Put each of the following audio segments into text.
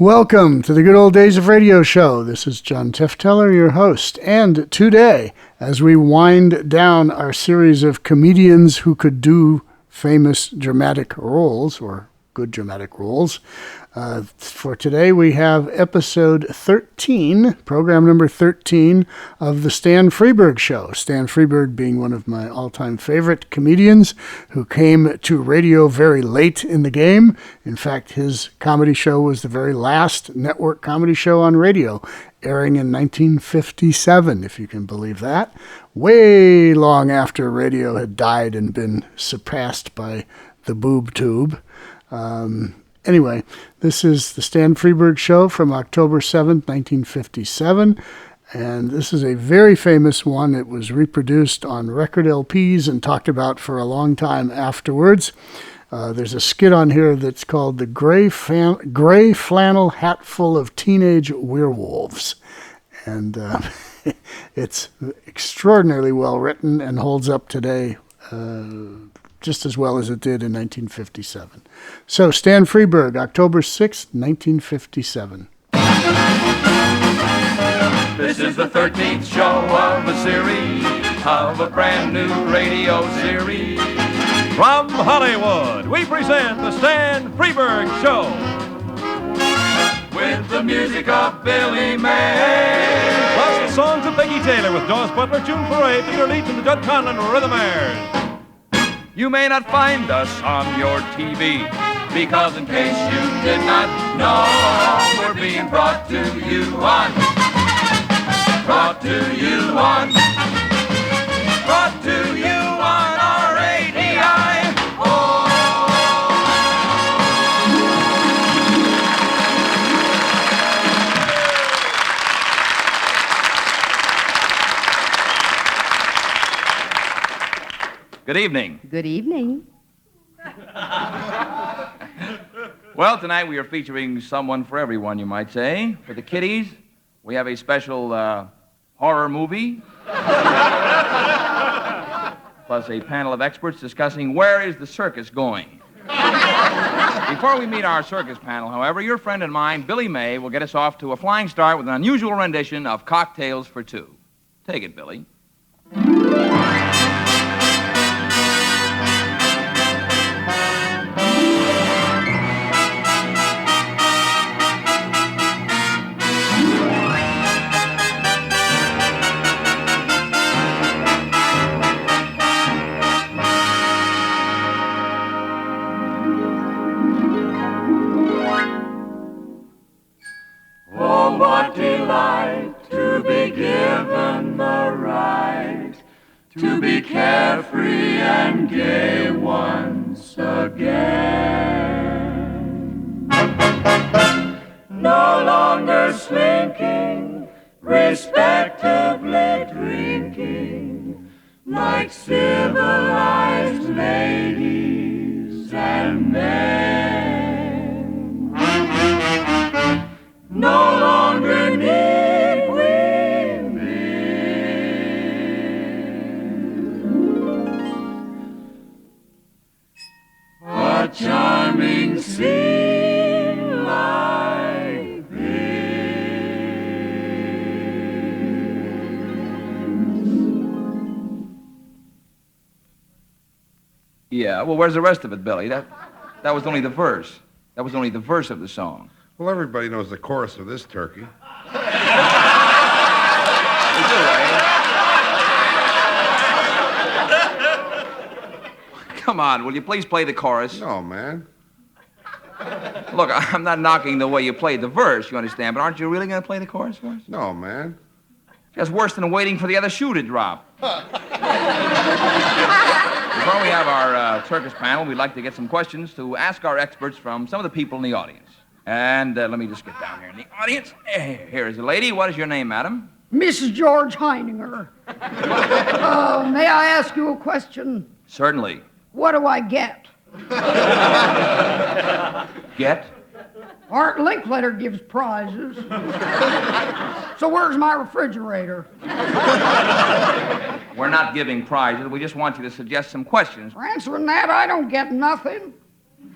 Welcome to the Good Old Days of Radio Show. This is John Tifteller, your host. And today, as we wind down our series of comedians who could do famous dramatic roles, or good dramatic roles, for today we have episode 13, program number 13 of the Stan Freberg Show. Stan Freberg being one of my all-time favorite comedians who came to radio very late in the game. In fact, his comedy show was the very last network comedy show on radio, airing in 1957, if you can believe that. Way long after radio had died and been surpassed by the boob tube. Anyway, this is the Stan Freberg Show from October 7th, 1957, and this is a very famous one. It was reproduced on record LPs and talked about for a long time afterwards. There's a skit on here that's called The Gray Flannel Hatful of Teenage Werewolves, and it's extraordinarily well written and holds up today just as well as it did in 1957. So, Stan Freberg, October 6th, 1957. This is the 13th show of a series of a brand new radio series. From Hollywood, we present the Stan Freberg Show. With the music of Billy May. Plus the songs of Peggy Taylor with Doris Butler, June Parade, Peter Leach, and the Judd Conlon Rhythmaires. You may not find us on your TV, because in case you did not know, we're being brought to you on RADI. Good evening. Good evening. Well, tonight we are featuring someone for everyone, you might say. For the kiddies, we have a special horror movie. Plus a panel of experts discussing where is the circus going. Before we meet our circus panel, however, your friend and mine, Billy May, will get us off to a flying start with an unusual rendition of Cocktails for Two. Take it, Billy. What delight to be given the right to be carefree and gay once again. No longer slinking, respectively drinking, like civilized ladies and men. No longer need we miss a charming scene like this. Yeah, well, where's the rest of it, Billy? That was only the verse. That was only the verse of the song. Well, everybody knows the chorus of this turkey. Come on, will you please play the chorus? No, man. Look, I'm not knocking the way you played the verse, you understand, but aren't you really going to play the chorus for us? No, man. That's worse than waiting for the other shoe to drop. Before we have our circus panel, we'd like to get some questions to ask our experts from some of the people in the audience. And let me just get down here in the audience. Here is the lady. What is your name, madam? Mrs. George Heininger. May I ask you a question? Certainly. What do I get? Get? Art Linkletter gives prizes. So where's my refrigerator? We're not giving prizes. We just want you to suggest some questions. For answering that, I don't get nothing.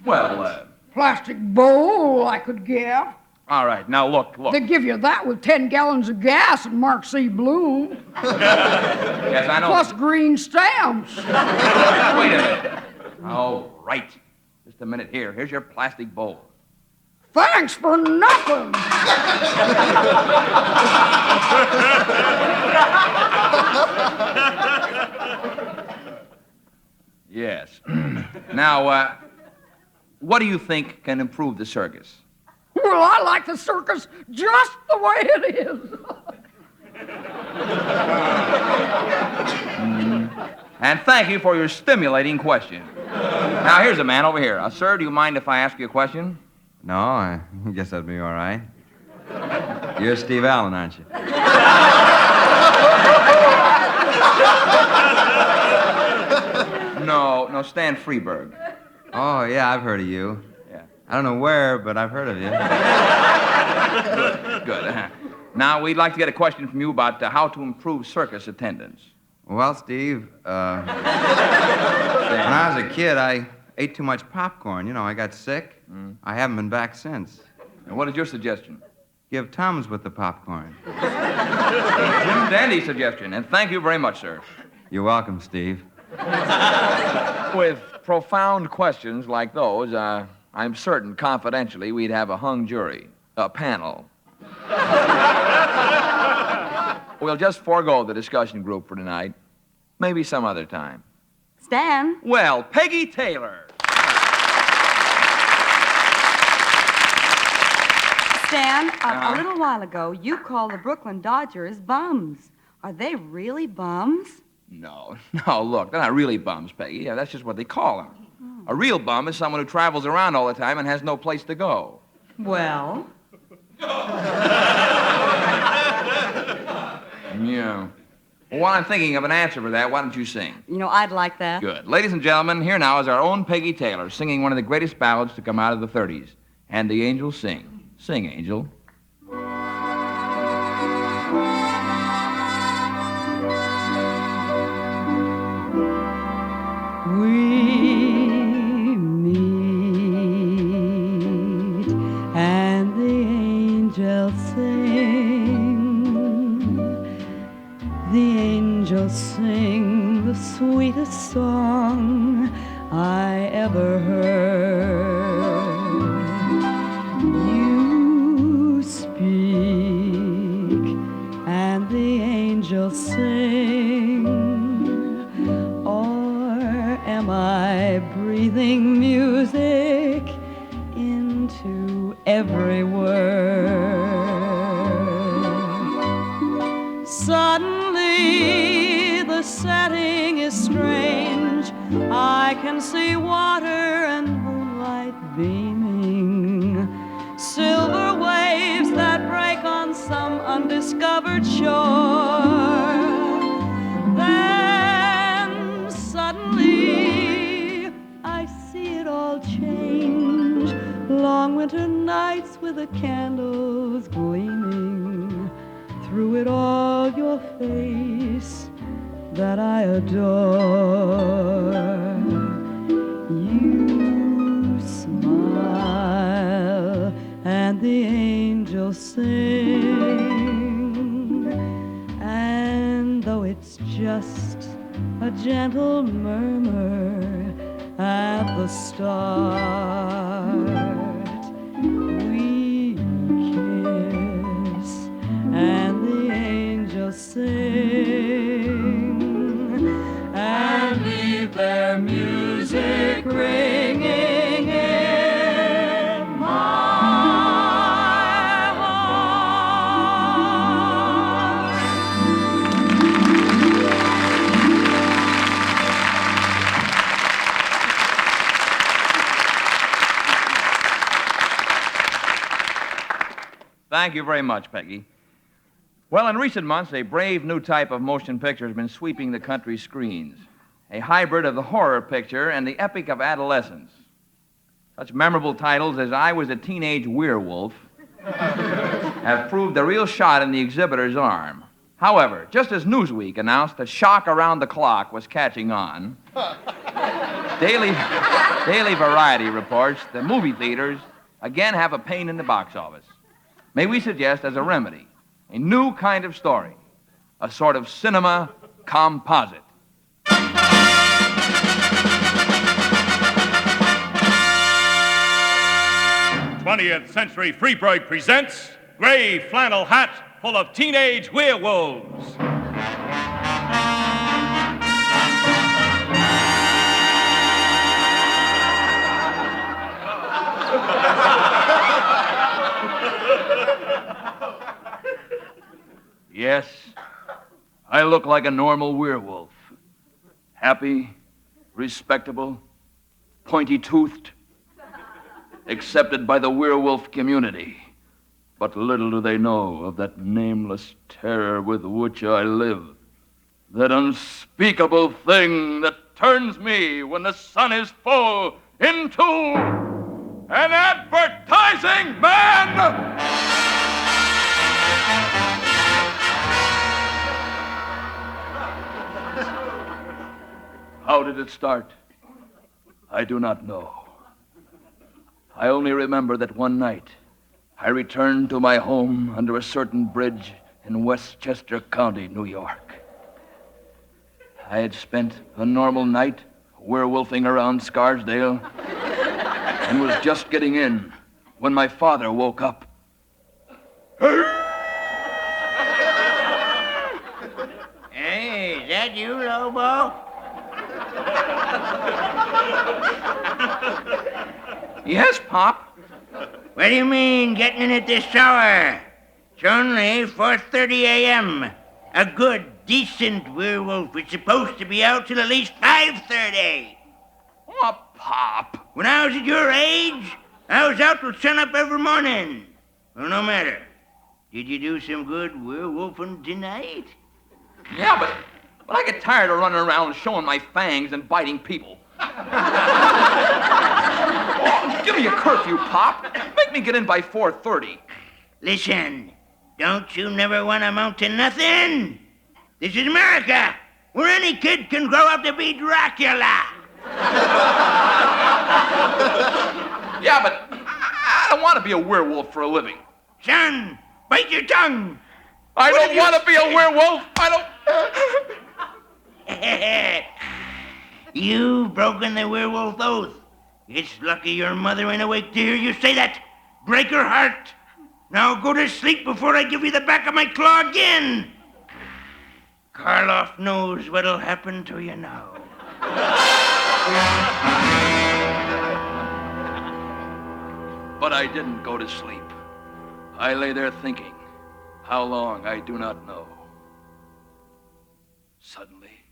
Well, Plastic bowl I could get. All right, now look. They give you that with 10 gallons of gas and Mark C. Bloom. Yes, I know. Plus green stamps. Wait a minute. All right. Just a minute here. Here's your plastic bowl. Thanks for nothing. Yes. Now, what do you think can improve the circus? Well, I like the circus just the way it is. And thank you for your stimulating question. Now, here's a man over here. Sir, do you mind if I ask you a question? No, I guess that'd be all right. You're Steve Allen, aren't you? No, Stan Freberg. Oh, yeah, I've heard of you. Yeah. I don't know where, but I've heard of you. Good. Now, we'd like to get a question from you about how to improve circus attendance. Well, Steve, when I was a kid, I ate too much popcorn. You know, I got sick. I haven't been back since. And what is your suggestion? Give Tums with the popcorn. Dandy suggestion, and thank you very much, sir. You're welcome, Steve. With profound questions like those, I'm certain, confidentially, we'd have a hung jury, a panel. We'll just forego the discussion group for tonight. Maybe some other time. Stan? Well, Peggy Taylor. Stan, a little while ago, you called the Brooklyn Dodgers bums. Are they really bums? No, look, they're not really bums, Peggy. Yeah, that's just what they call them. A real bum is someone who travels around all the time and has no place to go. Well? Yeah. Well, while I'm thinking of an answer for that, why don't you sing? You know, I'd like that. Good. Ladies and gentlemen, here now is our own Peggy Taylor singing one of the greatest ballads to come out of the 30s. And the Angels Sing. Sing, Angel. We meet and the angels sing. The angels sing the sweetest song I ever heard. You speak and the angels sing. Am I breathing music into every word? Suddenly the setting is strange. I can see water and moonlight beaming, silver waves that break on some undiscovered shore. Then suddenly I see it all change. Long winter nights with the candles gleaming. Through it all your face that I adore. You smile and the angels sing. And though it's just a gentle murmur at the start, we kiss and the angels sing and leave their music ringing in my heart. Thank you very much, Peggy. Well, in recent months, a brave new type of motion picture has been sweeping the country's screens. A hybrid of the horror picture and the epic of adolescence. Such memorable titles as I Was a Teenage Werewolf have proved a real shot in the exhibitor's arm. However, just as Newsweek announced that Shock Around the Clock was catching on, Daily Variety reports the movie theaters again have a pain in the box office. may we suggest as a remedy a new kind of story, a sort of cinema composite. 20th Century Freberg presents Gray Flannel Hat Full of Teenage Werewolves. Yes, I look like a normal werewolf. Happy, respectable, pointy-toothed, accepted by the werewolf community. But little do they know of that nameless terror with which I live. That unspeakable thing that turns me, when the sun is full, into an advertising man! How did it start? I do not know. I only remember that one night I returned to my home under a certain bridge in Westchester County, New York. I had spent a normal night werewolfing around Scarsdale and was just getting in when my father woke up. Hey, is that you, Lobo? Yes, Pop. What do you mean, getting in at this hour? It's only 4:30 a.m. A good, decent werewolf is supposed to be out till at least 5:30. Oh, Pop. When I was at your age, I was out till sunup every morning. Well, no matter. Did you do some good werewolfing tonight? Yeah, but I get tired of running around showing my fangs and biting people. Oh, give me a curfew, Pop. Make me get in by 4:30. Listen, don't you never want to amount to nothing? This is America, where any kid can grow up to be Dracula. Yeah, but I don't want to be a werewolf for a living. Son, bite your tongue. I don't want to be a werewolf. I don't... You've broken the werewolf oath. It's lucky your mother ain't awake to hear you say that. Break her heart. Now go to sleep before I give you the back of my claw again. Karloff knows what'll happen to you now. But I didn't go to sleep. I lay there thinking. How long, I do not know. Suddenly,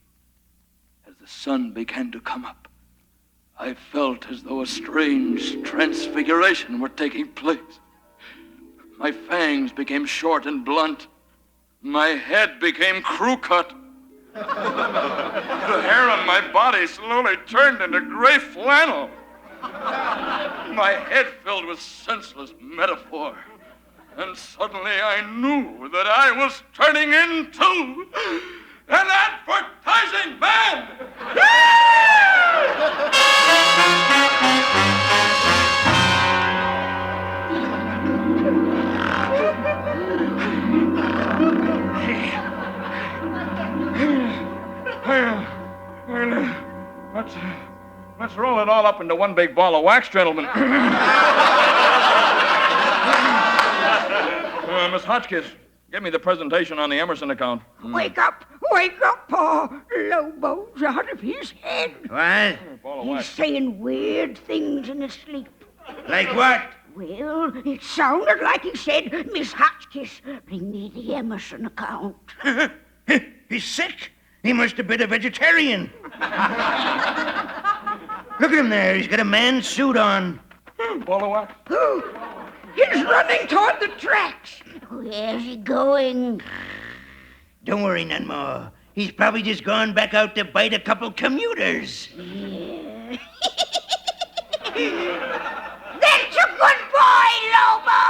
as the sun began to come up, I felt as though a strange transfiguration were taking place. My fangs became short and blunt. My head became crew-cut. The hair on my body slowly turned into gray flannel. My head filled with senseless metaphor. And suddenly I knew that I was turning into an advertising man! Let's roll it all up into one big ball of wax, gentlemen. Miss Hotchkiss, give me the presentation on the Emerson account. Wake up, Paul. Lobo's out of his head. What? He's saying weird things in his sleep. Like what? Well, it sounded like he said, Miss Hotchkiss, bring me the Emerson account. He's sick. He must have been a vegetarian. Look at him there. He's got a man's suit on. Ball of wax? He's running toward the tracks. Where's he going? Don't worry none more. He's probably just gone back out to bite a couple commuters. Yeah. That's a good boy, Lobo!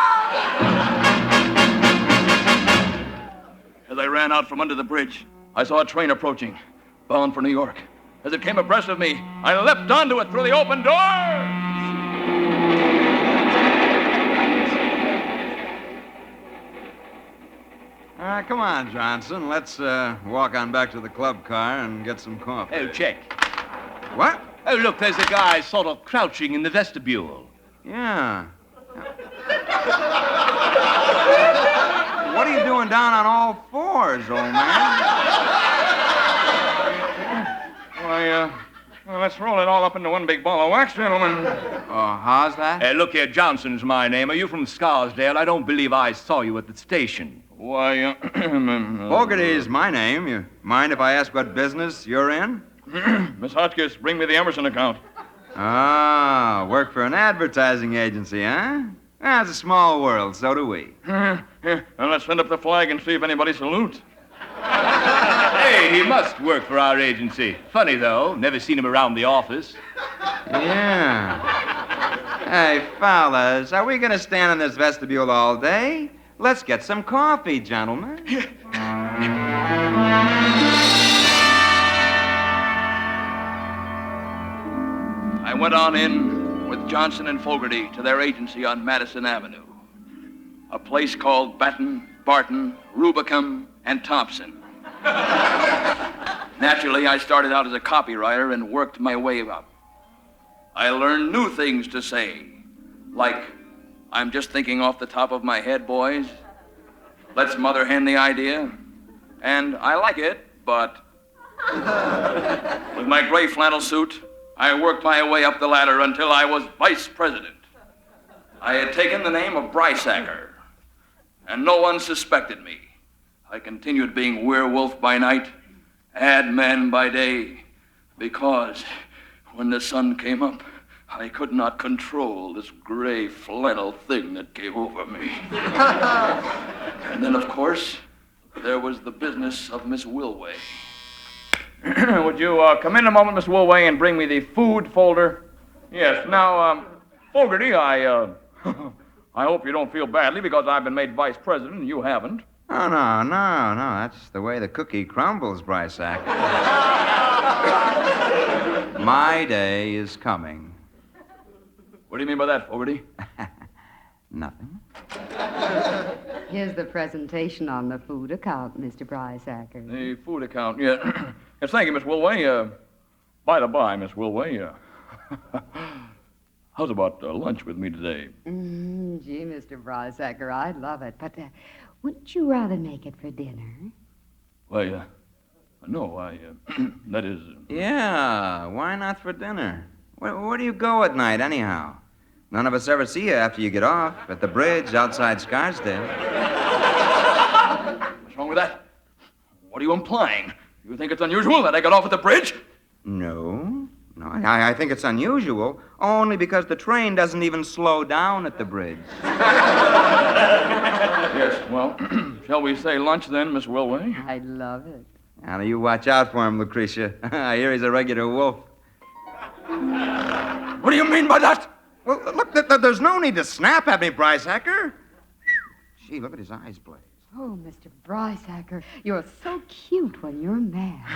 As I ran out from under the bridge, I saw a train approaching, bound for New York. As it came abreast of me, I leapt onto it through the open door. Come on, Johnson. Let's walk on back to the club car and get some coffee. Oh, check. What? Oh, look, there's a guy sort of crouching in the vestibule. Yeah. What are you doing down on all fours, old man? Why, well, let's roll it all up into one big ball of wax, gentlemen. Oh, how's that? Look here, Johnson's my name. Are you from Scarsdale? I don't believe I saw you at the station. Why, Fogarty's my name. You mind if I ask what business you're in? Miss Hotchkiss, bring me the Emerson account. Ah, work for an advertising agency, huh? It's a small world, so do we. Here, now let's send up the flag and see if anybody salutes. Hey, he must work for our agency. Funny, though. Never seen him around the office. Yeah. Hey, fellas, are we going to stand in this vestibule all day? Let's get some coffee, gentlemen. I went on in with Johnson and Fogarty to their agency on Madison Avenue. A place called Batten, Barton, Rubicam, and Thompson. Naturally, I started out as a copywriter and worked my way up. I learned new things to say, like, I'm just thinking off the top of my head, boys. Let's mother hen the idea. And I like it, but with my gray flannel suit, I worked my way up the ladder until I was vice president. I had taken the name of Brysacker, and no one suspected me. I continued being werewolf by night, ad man by day, because when the sun came up, I could not control this gray flannel thing that came over me. And then, of course, there was the business of Miss Wilway. Would you come in a moment, Miss Wilway, and bring me the food folder? Yes. Now, Fogarty, I hope you don't feel badly because I've been made vice president and you haven't. Oh, no. That's the way the cookie crumbles, Brysack. My day is coming. What do you mean by that, Fogarty? Nothing. Here's the presentation on the food account, Mr. Brysacker. The food account, yeah. Yes, thank you, Miss Wilway. By the by, Miss Wilway, how's about lunch with me today? Gee, Mr. Brysacker, I'd love it. But wouldn't you rather make it for dinner? Why, no, that is... Yeah, why not for dinner? Where do you go at night, anyhow? None of us ever see you after you get off at the bridge outside Scarsdale. What's wrong with that? What are you implying? You think it's unusual that I got off at the bridge? No, I think it's unusual only because the train doesn't even slow down at the bridge. Yes, well, shall we say lunch then, Miss Wilway? I'd love it. Now, you watch out for him, Lucretia. I hear he's a regular wolf. What do you mean by that? Well, look, there's no need to snap at me, Brysacker. Gee, look at his eyes blaze. Oh, Mr. Brysacker, you're so cute when you're mad.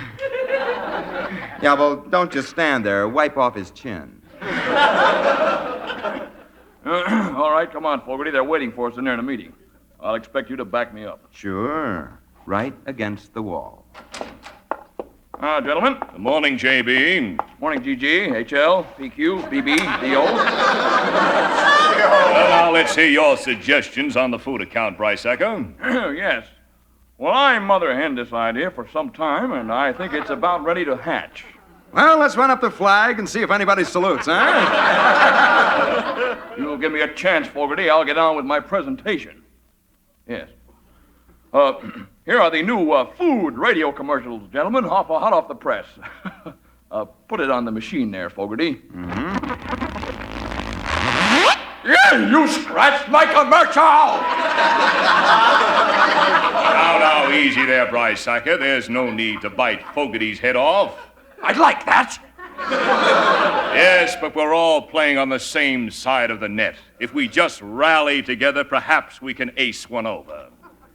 Yeah, well, don't just stand there. Wipe off his chin. All right, come on, Fogarty. They're waiting for us in there in a meeting. I'll expect you to back me up. Sure. Right against the wall. Gentlemen. Good morning, J.B. Morning, GG, HL, PQ, BB, DO. Well, now, let's hear your suggestions on the food account, Brysacker. Yes. Well, I mother-henned this idea for some time, and I think it's about ready to hatch. Well, let's run up the flag and see if anybody salutes, huh? You'll give me a chance, Fogarty. I'll get on with my presentation. Yes. Here are the new food radio commercials, gentlemen, hot off the press. Put it on the machine there, Fogarty. Mm-hmm. Yeah, you scratched my commercial! Now, easy there, Brysacker. There's no need to bite Fogarty's head off. I'd like that. Yes, but we're all playing on the same side of the net. If we just rally together, perhaps we can ace one over.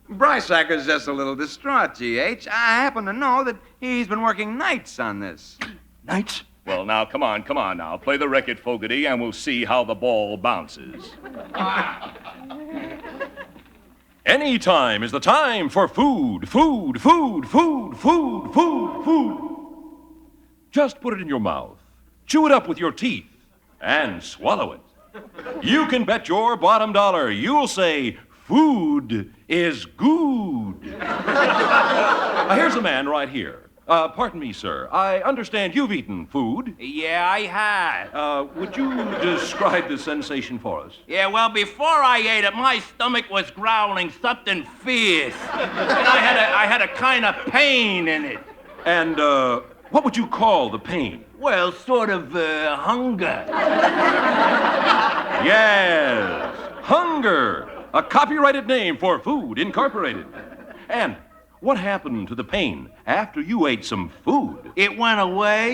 Brysacker's just a little distraught, G.H. I happen to know that he's been working nights on this. Nights? Well, now, come on now. Play the record, Fogarty, and we'll see how the ball bounces. Anytime is the time for food. Food, food, food, food, food, food. Just put it in your mouth, chew it up with your teeth, and swallow it. You can bet your bottom dollar you'll say, food is good. Here's a man right here. Pardon me, sir. I understand you've eaten food. Yeah, I had. Would you describe the sensation for us? Yeah, well, before I ate it, my stomach was growling something fierce. And I had a kind of pain in it. And, what would you call the pain? Well, sort of, hunger. Yes, hunger. A copyrighted name for Food Incorporated. And what happened to the pain after you ate some food? It went away.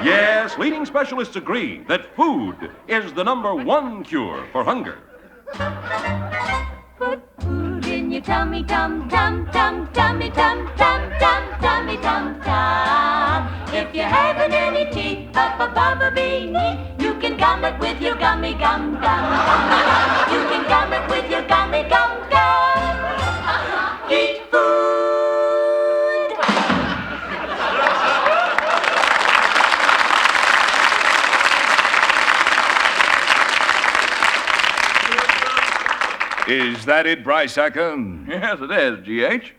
Yes, leading specialists agree that food is the #1 cure for hunger. Put food in your tummy, tum, tum, tum, tummy, tum, tum, tum, tummy, tum, tum. If you're having any teeth up above or beneath, you can gum it with your gummy gum gum. You can gum it with your gummy gum gum. Eat food. Is that it, Brysacker? Yes, it is, G.H.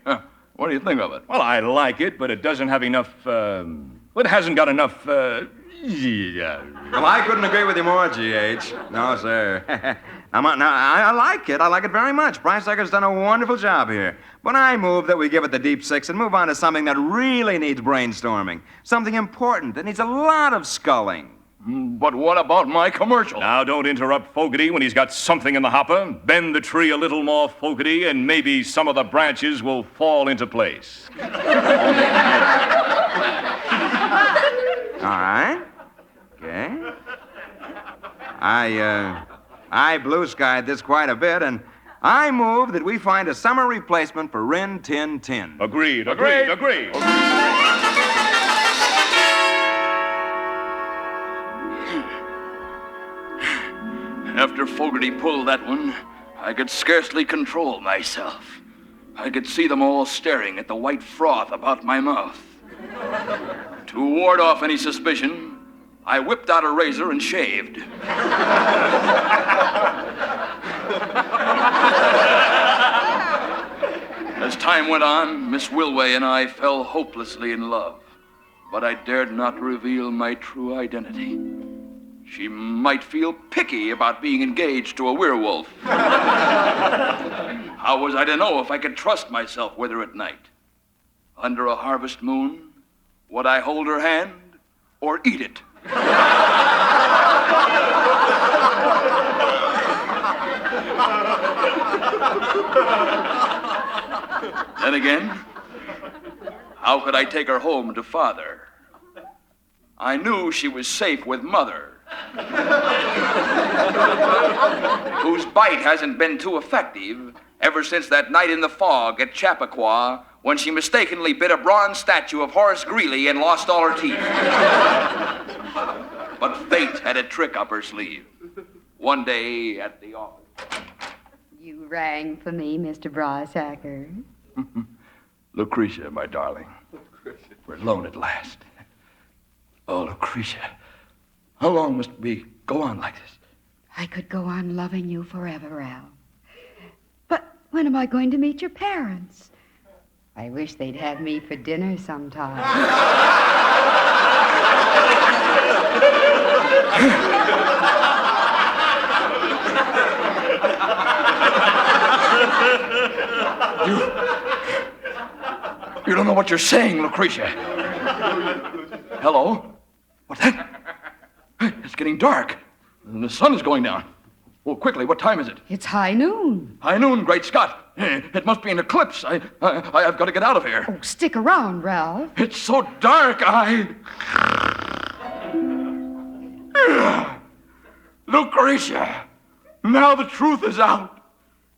What do you think of it? Well, I like it, but it doesn't have enough, it hasn't got enough, yeah. Well, I couldn't agree with you more, G.H. No, sir. I like it. I like it very much. Bryce-Sucker's done a wonderful job here. But I move that we give it the deep six and move on to something that really needs brainstorming. Something important that needs a lot of sculling. But what about my commercial? Now, don't interrupt Fogarty when he's got something in the hopper. Bend the tree a little more, Fogarty, and maybe some of the branches will fall into place. All right. Okay. I blue-skied this quite a bit, and I move that we find a summer replacement for Rin Tin Tin. Agreed. After Fogarty pulled that one, I could scarcely control myself. I could see them all staring at the white froth about my mouth. To ward off any suspicion, I whipped out a razor and shaved. As time went on, Miss Wilway and I fell hopelessly in love, but I dared not reveal my true identity. She might feel picky about being engaged to a werewolf. How was I to know if I could trust myself with her at night? Under a harvest moon, would I hold her hand or eat it? Then again, how could I take her home to Father? I knew she was safe with Mother, whose bite hasn't been too effective ever since that night in the fog at Chappaqua when she mistakenly bit a bronze statue of Horace Greeley and lost all her teeth. But fate had a trick up her sleeve. One day at the office. You rang for me, Mr. Brysacker. Lucretia, my darling. We're alone at last. Oh, Lucretia. How long must we go on like this? I could go on loving you forever, Ralph. But when am I going to meet your parents? I wish they'd have me for dinner sometime. You don't know what you're saying, Lucretia. Hello? What's that? It's getting dark. The sun is going down. Well, quickly, what time is it? It's high noon. High noon, great Scott. It must be an eclipse. I've got to get out of here. Oh, stick around, Ralph. It's so dark, Lucretia, now the truth is out.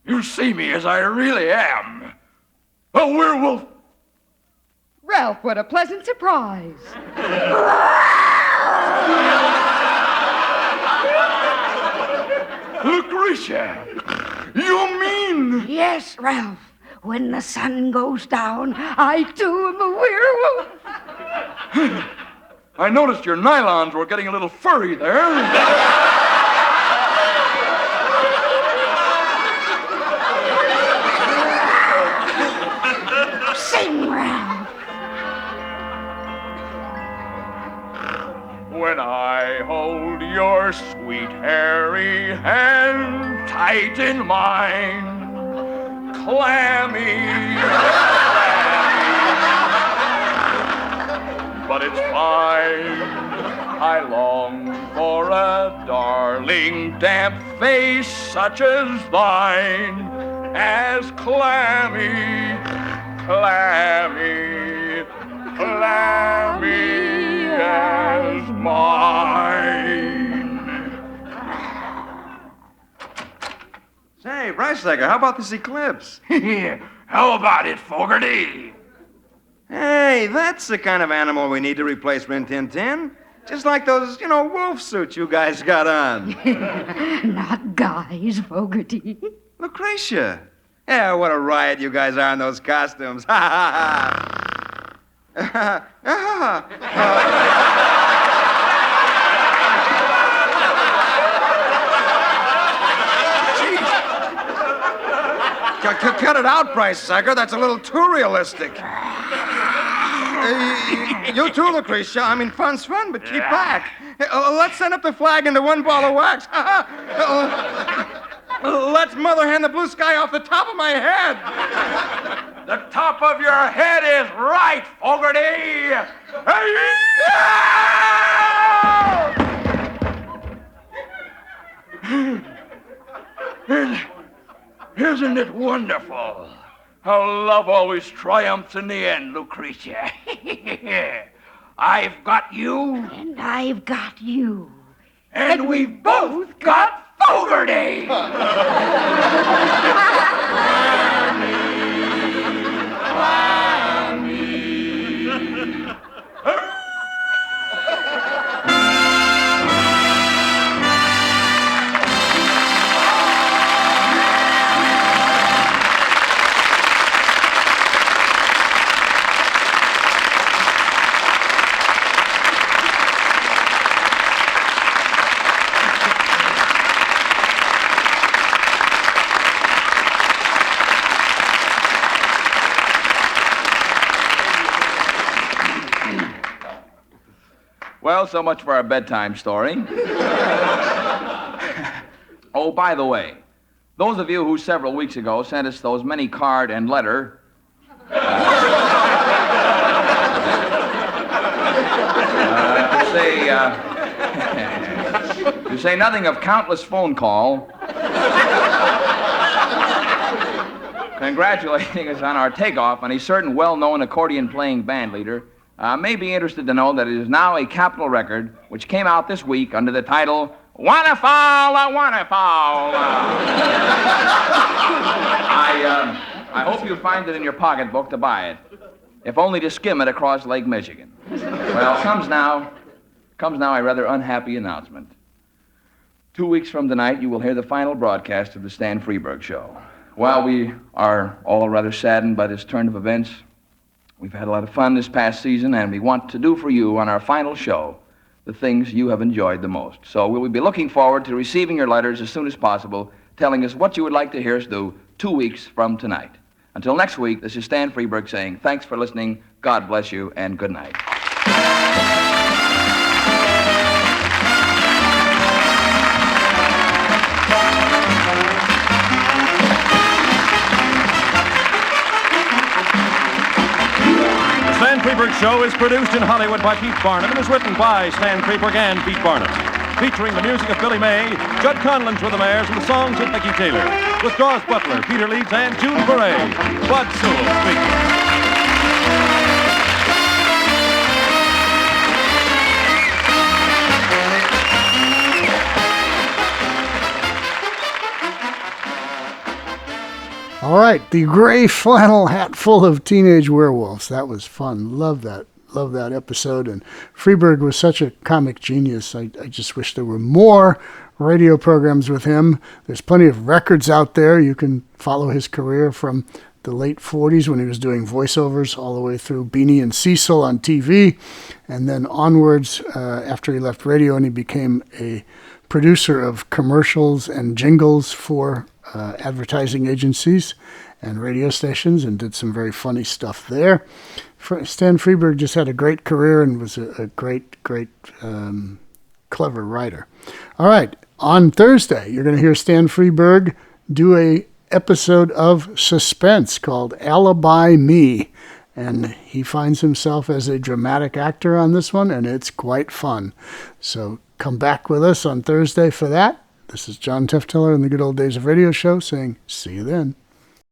You see me as I really am. A werewolf. Ralph, what a pleasant surprise. Lucretia. You mean? Yes, Ralph. When the sun goes down, I too am a werewolf. I noticed your nylons were getting a little furry there. Sing, Ralph. When I hold your sweet hairy hand tight in mine, clammy, but it's fine. I long for a darling damp face such as thine, as clammy, clammy, clammy as mine. Say, Bryce-Legger, how about this eclipse? How about it, Fogarty? Hey, that's the kind of animal we need to replace Rin Tin Tin. Just like those, wolf suits you guys got on. Not guys, Fogarty. Lucretia. Yeah, what a riot you guys are in those costumes. Ha ha ha. Cut it out, Bryce-Legger. That's a little too realistic. You too, Lucretia. I mean, fun's fun, but keep back. Let's send up the flag into one ball of wax. Let's mother hand the blue sky off the top of my head. The top of your head is right, Fogarty! Isn't it wonderful how love always triumphs in the end, Lucretia? I've got you. And I've got you. And we've both got Fogarty! Well, so much for our bedtime story. Oh, by the way, those of you who several weeks ago sent us those many card and letter to say nothing of countless phone call congratulating us on our takeoff on a certain well-known accordion-playing band leader, may be interested to know that it is now a Capitol record which came out this week under the title Wanna Fall, I Wanna Fall. I hope you find it in your pocketbook to buy it, if only to skim it across Lake Michigan. Well, comes now a rather unhappy announcement. 2 weeks from tonight, you will hear the final broadcast of the Stan Freberg Show. While we are all rather saddened by this turn of events, we've had a lot of fun this past season, and we want to do for you on our final show the things you have enjoyed the most. So we will be looking forward to receiving your letters as soon as possible, telling us what you would like to hear us do 2 weeks from tonight. Until next week, this is Stan Freberg saying thanks for listening, God bless you, and good night. The Stan Freberg Show is produced in Hollywood by Pete Barnum and is written by Stan Freberg and Pete Barnum. Featuring the music of Billy May, Judd Conlon's were the mayors, and the songs of Becky Taylor. With Dawes Butler, Peter Leeds, and June Beret. Bud Sewell speaking. All right, the gray flannel hat full of teenage werewolves. That was fun. Love that love that episode. And Freberg was such a comic genius. I just wish there were more radio programs with him. There's plenty of records out there. You can follow his career from the late 40s when he was doing voiceovers all the way through Beanie and Cecil on TV, and then onwards after he left radio and he became a producer of commercials and jingles for advertising agencies and radio stations, and did some very funny stuff there. Stan Freberg just had a great career and was a great clever writer. All right, on Thursday, you're going to hear Stan Freberg do a episode of Suspense called Alibi Me, and he finds himself as a dramatic actor on this one, and it's quite fun. So come back with us on Thursday for that. This is John Tefteller in the Good Old Days of Radio Show saying, see you then.